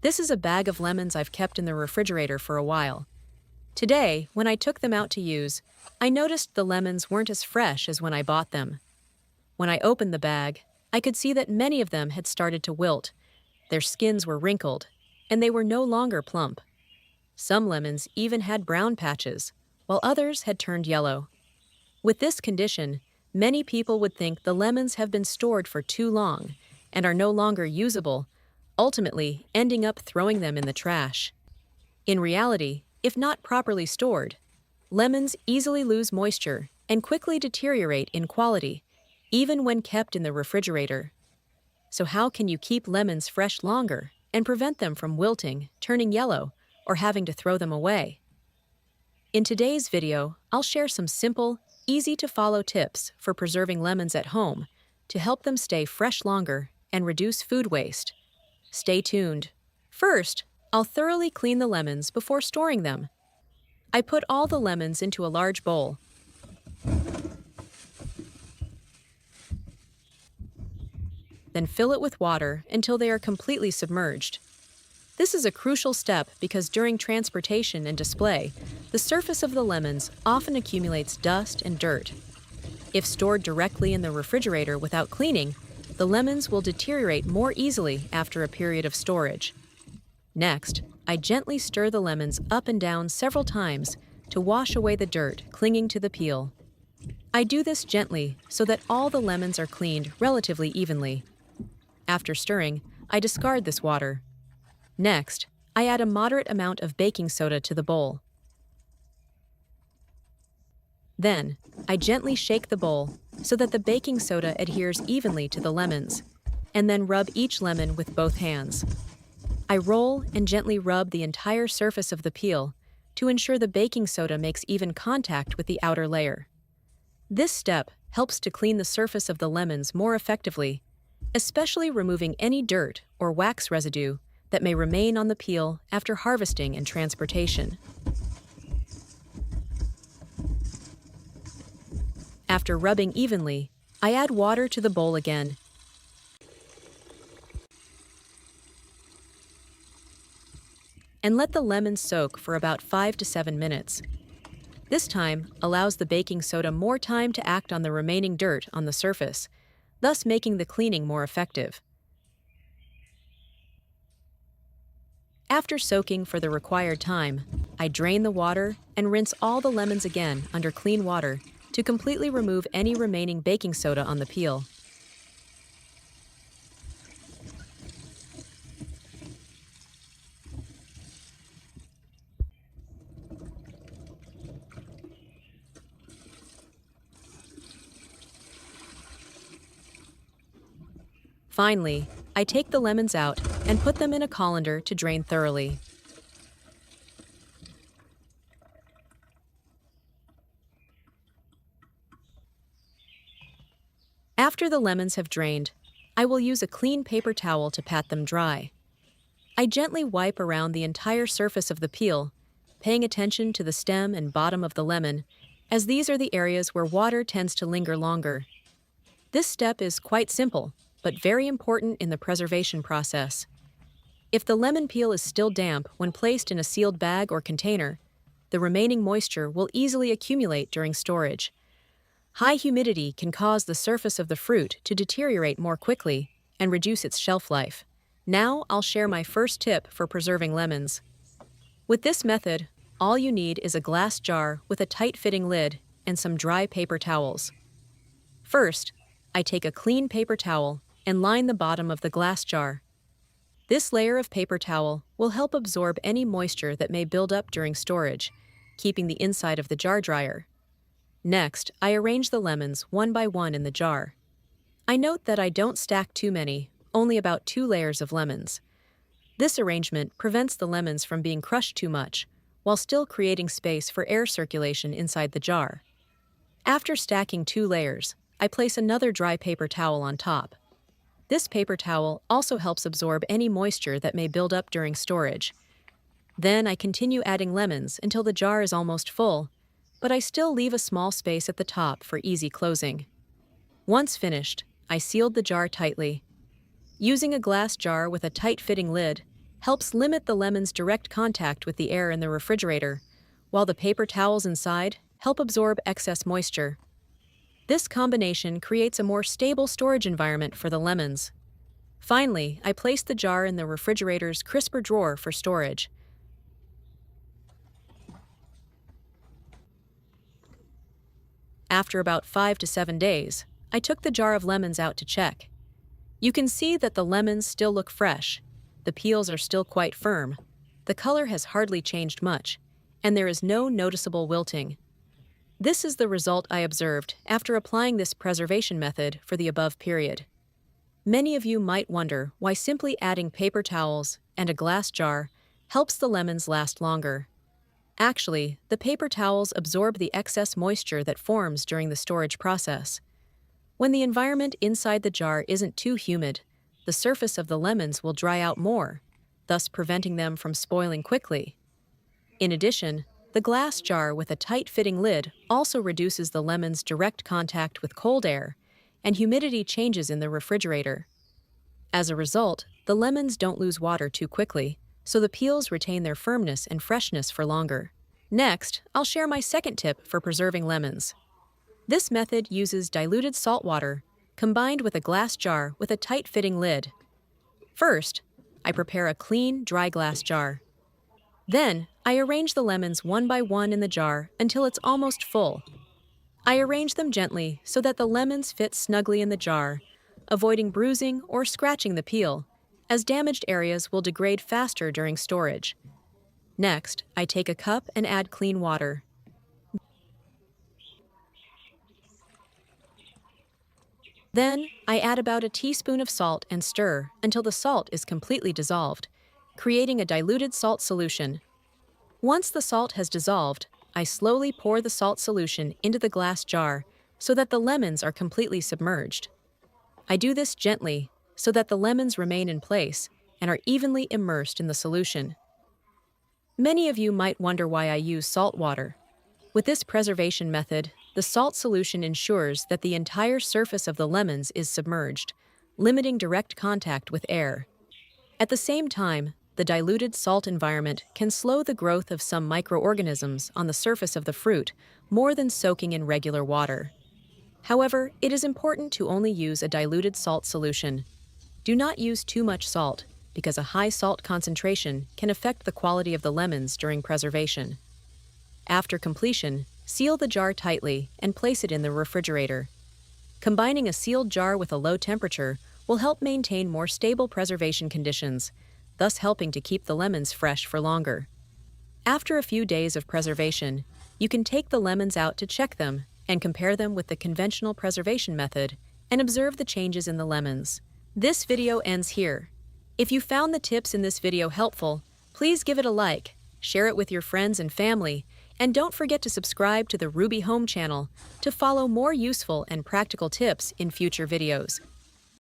This is a bag of lemons I've kept in the refrigerator for a while. Today, when I took them out to use, I noticed the lemons weren't as fresh as when I bought them. When I opened the bag, I could see that many of them had started to wilt. Their skins were wrinkled, and they were no longer plump. Some lemons even had brown patches, while others had turned yellow. With this condition, many people would think the lemons have been stored for too long and are no longer usable, ultimately ending up throwing them in the trash. In reality, if not properly stored, lemons easily lose moisture and quickly deteriorate in quality, even when kept in the refrigerator. So how can you keep lemons fresh longer and prevent them from wilting, turning yellow, or having to throw them away? In today's video, I'll share some simple, easy-to-follow tips for preserving lemons at home to help them stay fresh longer and reduce food waste. Stay tuned. First, I'll thoroughly clean the lemons before storing them. I put all the lemons into a large bowl. Then fill it with water until they are completely submerged. This is a crucial step because during transportation and display, the surface of the lemons often accumulates dust and dirt. If stored directly in the refrigerator without cleaning, the lemons will deteriorate more easily after a period of storage. Next, I gently stir the lemons up and down several times to wash away the dirt clinging to the peel. I do this gently so that all the lemons are cleaned relatively evenly. After stirring, I discard this water. Next, I add a moderate amount of baking soda to the bowl. Then, I gently shake the bowl so that the baking soda adheres evenly to the lemons, and then rub each lemon with both hands. I roll and gently rub the entire surface of the peel to ensure the baking soda makes even contact with the outer layer. This step helps to clean the surface of the lemons more effectively, especially removing any dirt or wax residue that may remain on the peel after harvesting and transportation. After rubbing evenly, I add water to the bowl again. And let the lemons soak for about 5 to 7 minutes. This time allows the baking soda more time to act on the remaining dirt on the surface, thus making the cleaning more effective. After soaking for the required time, I drain the water and rinse all the lemons again under clean water to completely remove any remaining baking soda on the peel. Finally, I take the lemons out and put them in a colander to drain thoroughly. After the lemons have drained, I will use a clean paper towel to pat them dry. I gently wipe around the entire surface of the peel, paying attention to the stem and bottom of the lemon, as these are the areas where water tends to linger longer. This step is quite simple, but very important in the preservation process. If the lemon peel is still damp when placed in a sealed bag or container, the remaining moisture will easily accumulate during storage. High humidity can cause the surface of the fruit to deteriorate more quickly and reduce its shelf life. Now I'll share my first tip for preserving lemons. With this method, all you need is a glass jar with a tight-fitting lid and some dry paper towels. First, I take a clean paper towel and line the bottom of the glass jar. This layer of paper towel will help absorb any moisture that may build up during storage, keeping the inside of the jar drier. Next, I arrange the lemons one by one in the jar. I note that I don't stack too many, only about 2 layers of lemons. This arrangement prevents the lemons from being crushed too much, while still creating space for air circulation inside the jar. After stacking 2 layers, I place another dry paper towel on top. This paper towel also helps absorb any moisture that may build up during storage. Then I continue adding lemons until the jar is almost full, but I still leave a small space at the top for easy closing. Once finished, I sealed the jar tightly. Using a glass jar with a tight-fitting lid helps limit the lemon's direct contact with the air in the refrigerator, while the paper towels inside help absorb excess moisture. This combination creates a more stable storage environment for the lemons. Finally, I place the jar in the refrigerator's crisper drawer for storage. After about 5 to 7 days, I took the jar of lemons out to check. You can see that the lemons still look fresh. The peels are still quite firm. The color has hardly changed much, and there is no noticeable wilting. This is the result I observed after applying this preservation method for the above period. Many of you might wonder why simply adding paper towels and a glass jar helps the lemons last longer. Actually, the paper towels absorb the excess moisture that forms during the storage process. When the environment inside the jar isn't too humid, the surface of the lemons will dry out more, thus preventing them from spoiling quickly. In addition, the glass jar with a tight-fitting lid also reduces the lemon's direct contact with cold air, and humidity changes in the refrigerator. As a result, the lemons don't lose water too quickly, so the peels retain their firmness and freshness for longer. Next, I'll share my second tip for preserving lemons. This method uses diluted salt water combined with a glass jar with a tight-fitting lid. First, I prepare a clean, dry glass jar. Then, I arrange the lemons one by one in the jar until it's almost full. I arrange them gently so that the lemons fit snugly in the jar, avoiding bruising or scratching the peel, as damaged areas will degrade faster during storage. Next, I take a cup and add clean water. Then, I add about a teaspoon of salt and stir until the salt is completely dissolved, creating a diluted salt solution. Once the salt has dissolved, I slowly pour the salt solution into the glass jar so that the lemons are completely submerged. I do this gently so that the lemons remain in place and are evenly immersed in the solution. Many of you might wonder why I use salt water. With this preservation method, the salt solution ensures that the entire surface of the lemons is submerged, limiting direct contact with air. At the same time, the diluted salt environment can slow the growth of some microorganisms on the surface of the fruit more than soaking in regular water. However, it is important to only use a diluted salt solution. Do not use too much salt, because a high salt concentration can affect the quality of the lemons during preservation. After completion, seal the jar tightly and place it in the refrigerator. Combining a sealed jar with a low temperature will help maintain more stable preservation conditions, thus helping to keep the lemons fresh for longer. After a few days of preservation, you can take the lemons out to check them and compare them with the conventional preservation method and observe the changes in the lemons. This video ends here. If you found the tips in this video helpful, please give it a like, share it with your friends and family, and don't forget to subscribe to the Ruby Home channel to follow more useful and practical tips in future videos.